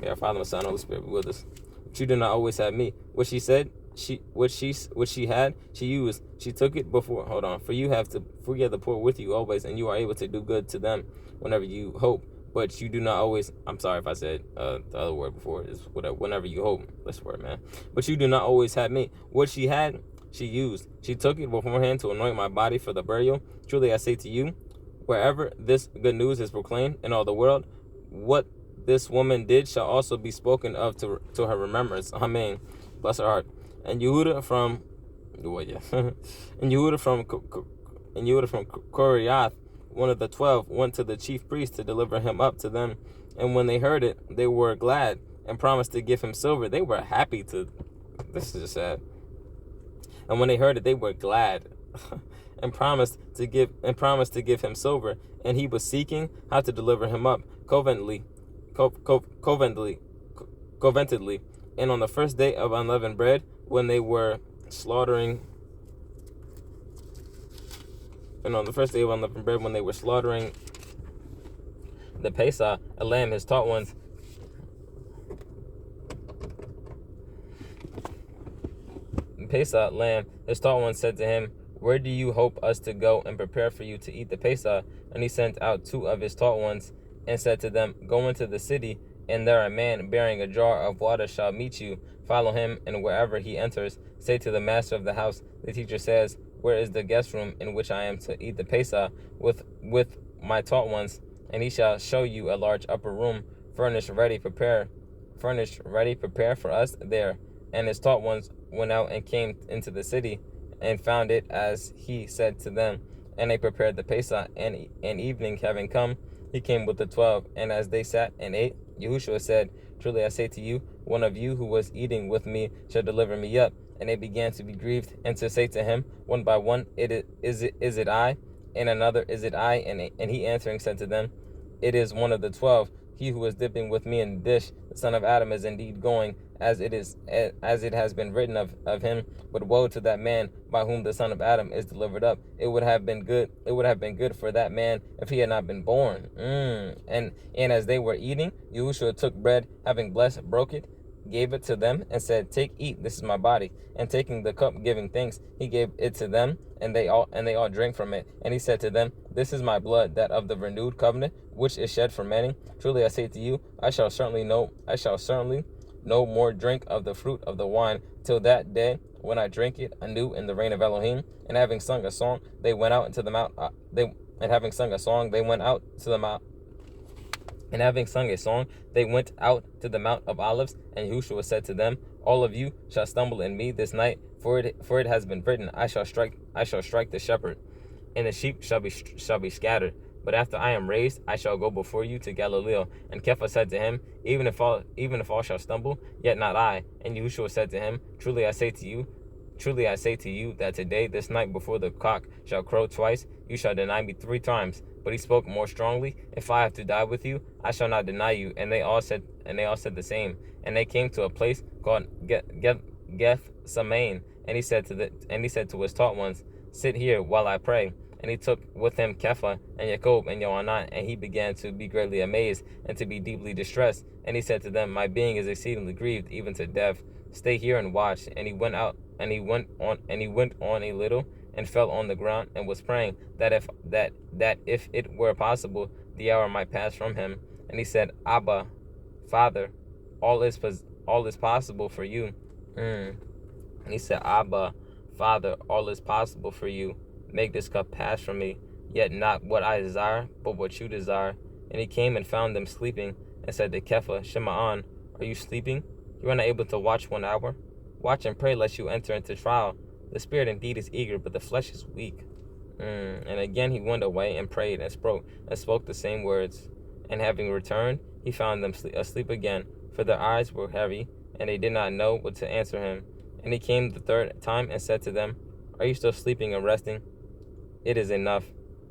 May our Father, and Son, and Holy Spirit be with us. But you do not always have me. What she said, what she had, she used. She took it before. Hold on. For you have the poor with you always, and you are able to do good to them whenever you hope. But you do not always. I'm sorry if I said the other word before. Is whatever. Whenever you hope. This word, man. But you do not always have me. What she had, she used. She took it beforehand to anoint my body for the burial. Truly I say to you, wherever this good news is proclaimed in all the world, what this woman did shall also be spoken of to her remembrance. Amen. Bless her heart. And Yehuda from, well, yeah, and Yehuda from Koriath, one of the 12, went to the chief priest to deliver him up to them. And when they heard it, they were glad and promised to give him silver. They were happy to. This is just sad. And when they heard it, they were glad and promised to give him silver. And he was seeking how to deliver him up covenantly. And on the first day of unleavened bread, when they were slaughtering the Pesach, a lamb, his taught ones, said to him, where do you hope us to go and prepare for you to eat the Pesach? And he sent out 2 of his taught ones and said to them, go into the city, and there a man bearing a jar of water shall meet you. Follow him, and wherever he enters, say to the master of the house, the teacher says, where is the guest room in which I am to eat the Pesach with my taught ones? And he shall show you a large upper room, furnished ready, prepare for us there. And his taught ones went out and came into the city, and found it as he said to them. And they prepared the Pesach, and evening having come, he came with the 12. And as they sat and ate, Yahushua said, truly I say to you, one of you who was eating with me shall deliver me up. And they began to be grieved, and to say to him one by one, is it I? And another, is it I? And he answering said to them, it is one of the 12, he who is dipping with me in the dish. The son of Adam is indeed going, as it has been written of him. But woe to that man by whom the son of Adam is delivered up. It would have been good for that man if he had not been born. And as they were eating, Yahushua took bread, having blessed, broke it, gave it to them, and said, take, eat, this is my body. And taking the cup, giving thanks, he gave it to them, and they all drank from it. And he said to them, this is my blood, that of the renewed covenant, which is shed for many. Truly I say to you, I shall certainly no more drink of the fruit of the wine till that day when I drink it anew in the reign of Elohim. And having sung a song, they went out into the mount. And having sung a song, they went out to the mount. And having sung a song, they went out to the Mount of Olives. And Yahushua said to them, all of you shall stumble in me this night, for it has been written, I shall strike the shepherd, and the sheep shall be scattered. But after I am raised, I shall go before you to Galilee. And Kepha said to him, even if all shall stumble, yet not I. And Yahushua said to him, truly I say to you that today, this night, before the cock shall crow twice, you shall deny me 3 times. But he spoke more strongly, if I have to die with you, I shall not deny you. And they all said the same. And they came to a place called Gethsemane. And he said to his taught ones, sit here while I pray. And he took with him Kepha and Jacob and Johanan, and he began to be greatly amazed and to be deeply distressed. And he said to them, my being is exceedingly grieved, even to death. Stay here and watch. And he went on a little and fell on the ground and was praying that if it were possible, the hour might pass from him. And he said, Abba, Father, all is possible for you. And he said, Abba, Father, all is possible for you. Make this cup pass from me, yet not what I desire, but what you desire. And he came and found them sleeping, and said to Kepha, Shema'an, are you sleeping? You are not able to watch 1 hour? Watch and pray lest you enter into trial. The spirit indeed is eager, but the flesh is weak. And again he went away and prayed and spoke the same words. And having returned, he found them asleep again, for their eyes were heavy, and they did not know what to answer him. And he came the 3rd time and said to them, are you still sleeping and resting? It is enough.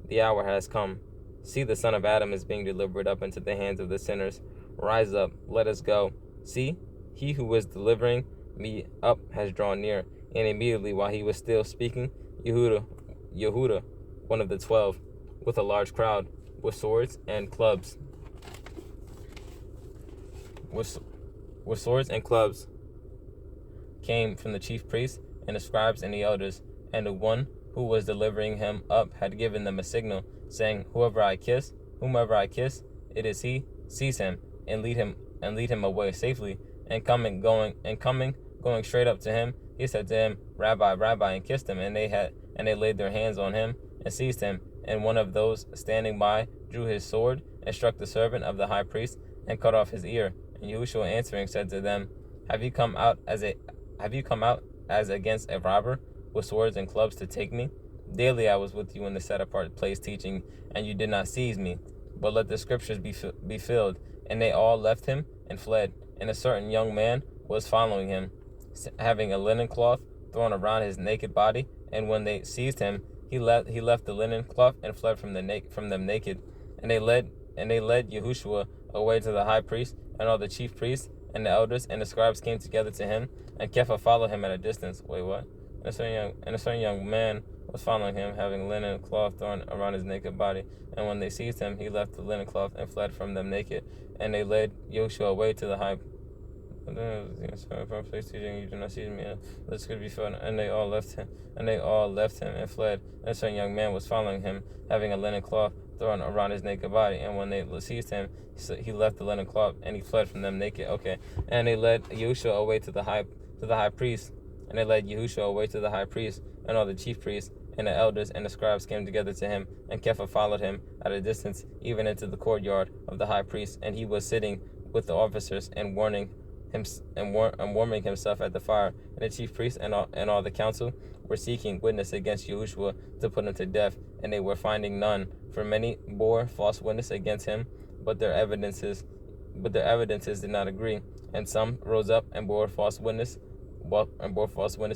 The hour has come. See, the Son of Adam is being delivered up into the hands of the sinners. Rise up, let us go. See, he who was delivering me up has drawn near. And immediately while he was still speaking, Yehuda, one of the 12, with a large crowd, with swords and clubs, with swords and clubs came from the chief priests and the scribes and the elders, and the one who was delivering him up had given them a signal, saying, whomever I kiss, it is he, seize him, and lead him away safely. And going straight up to him, he said to him, Rabbi, Rabbi, and kissed him, and they laid their hands on him and seized him. And one of those standing by drew his sword and struck the servant of the high priest and cut off his ear. And Yahushua answering said to them, Have you come out as against a robber with swords and clubs to take me? Daily I was with you in the set apart place teaching, and you did not seize me. But let the scriptures be filled. And they all left him and fled. And a certain young man was following him, having a linen cloth thrown around his naked body. And when they seized him, he left the linen cloth and fled from them naked. And they led Yahushua away to the high priest, and all the chief priests and the elders and the scribes came together to him. And Kepha followed him at a distance. Wait, what? And a certain young man was following him, having linen cloth thrown around his naked body. And when they seized him, he left the linen cloth and fled from them naked. And they led Yahushua away to the high place teaching, you do not seize me. This could be fun. And they all left him and fled. And a certain young man was following him, having a linen cloth thrown around his naked body. And when they seized him, he left the linen cloth and he fled from them naked. Okay. And they led Yahushua away to the high priest. And they led Yahushua away to the high priest, and all the chief priests and the elders and the scribes came together to him. And Kepha followed him at a distance, even into the courtyard of the high priest. And he was sitting with the officers and warming himself at the fire. And the chief priests and all the council were seeking witness against Yahushua to put him to death, and they were finding none. For many bore false witness against him, but their evidences did not agree. And some rose up and bore false witness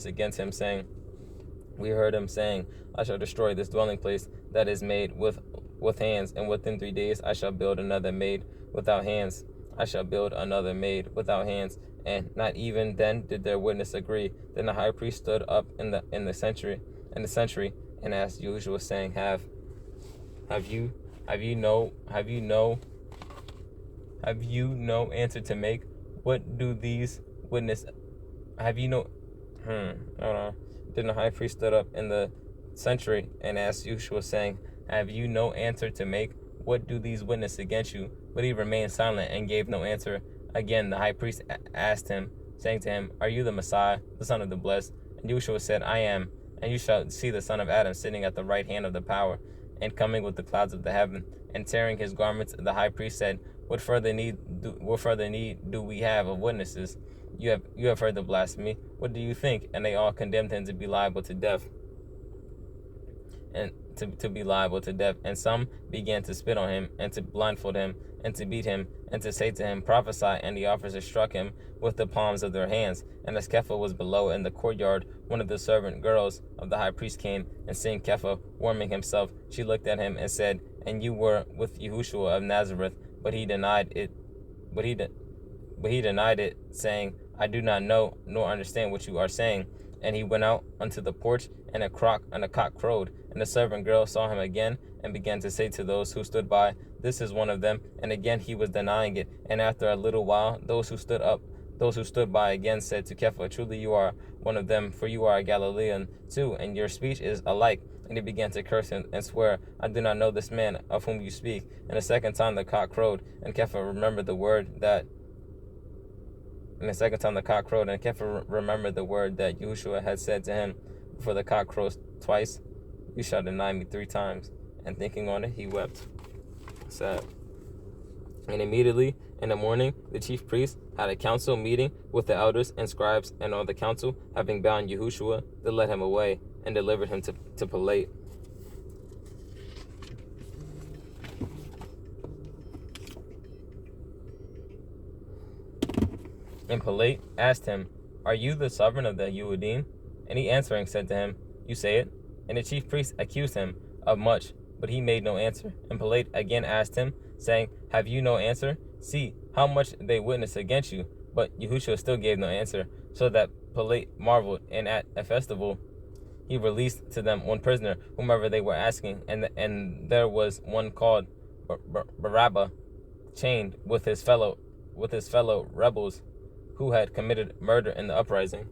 against him, saying, We heard him saying, I shall destroy this dwelling place that is made with hands, and within 3 days I shall build another made without hands. And not even then did their witness agree. Then the high priest stood up in the sanctuary and asked Yahushua, saying, Have you no answer to make? What do these witness? Have you no? Hold on. Then the high priest stood up in the sanctuary and asked Yahushua, saying, Have you no answer to make? What do these witness against you? But he remained silent and gave no answer. Again, the high priest asked him, saying to him, Are you the Messiah, the Son of the Blessed? And Yahushua said, I am. And you shall see the Son of Adam sitting at the right hand of the power, and coming with the clouds of the heaven. And tearing his garments, the high priest said, What further need do we have of witnesses? You have heard the blasphemy. What do you think? And they all condemned him to be liable to death. And to be liable to death. And some began to spit on him, and to blindfold him, and to beat him, and to say to him, Prophesy. And the officers struck him with the palms of their hands. And as Kepha was below in the courtyard, one of the servant girls of the high priest came, and seeing Kepha warming himself, she looked at him and said, And you were with Yahushua of Nazareth. But he denied it. But he denied it, saying, I do not know nor understand what you are saying. And he went out unto the porch, and a cock crowed. And the servant girl saw him again, and began to say to those who stood by, This is one of them. And again he was denying it. And after a little while, those who stood by again said to Kepha, Truly you are one of them, for you are a Galilean too, and your speech is alike. And he began to curse and swear, I do not know this man of whom you speak. And the second time the cock crowed, and Kepha remembered the word that Yahushua had said to him before the cock crows twice, You shall deny me 3 times. And thinking on it, he wept. Sad. And immediately in the morning, the chief priests had a council meeting with the elders and scribes, and all the council, having bound Yahushua, they led him away and delivered him to Pilate. And Pilate asked him, Are you the sovereign of the Yehudim? And he answering said to him, You say it. And the chief priests accused him of much, but he made no answer. And Pilate again asked him, saying, Have you no answer? See how much they witness against you. But Yahushua still gave no answer, so that Pilate marveled. And at a festival he released to them one prisoner, whomever they were asking. And there was one called Barabbas, chained with his fellow with his fellow rebels who had committed murder in the uprising.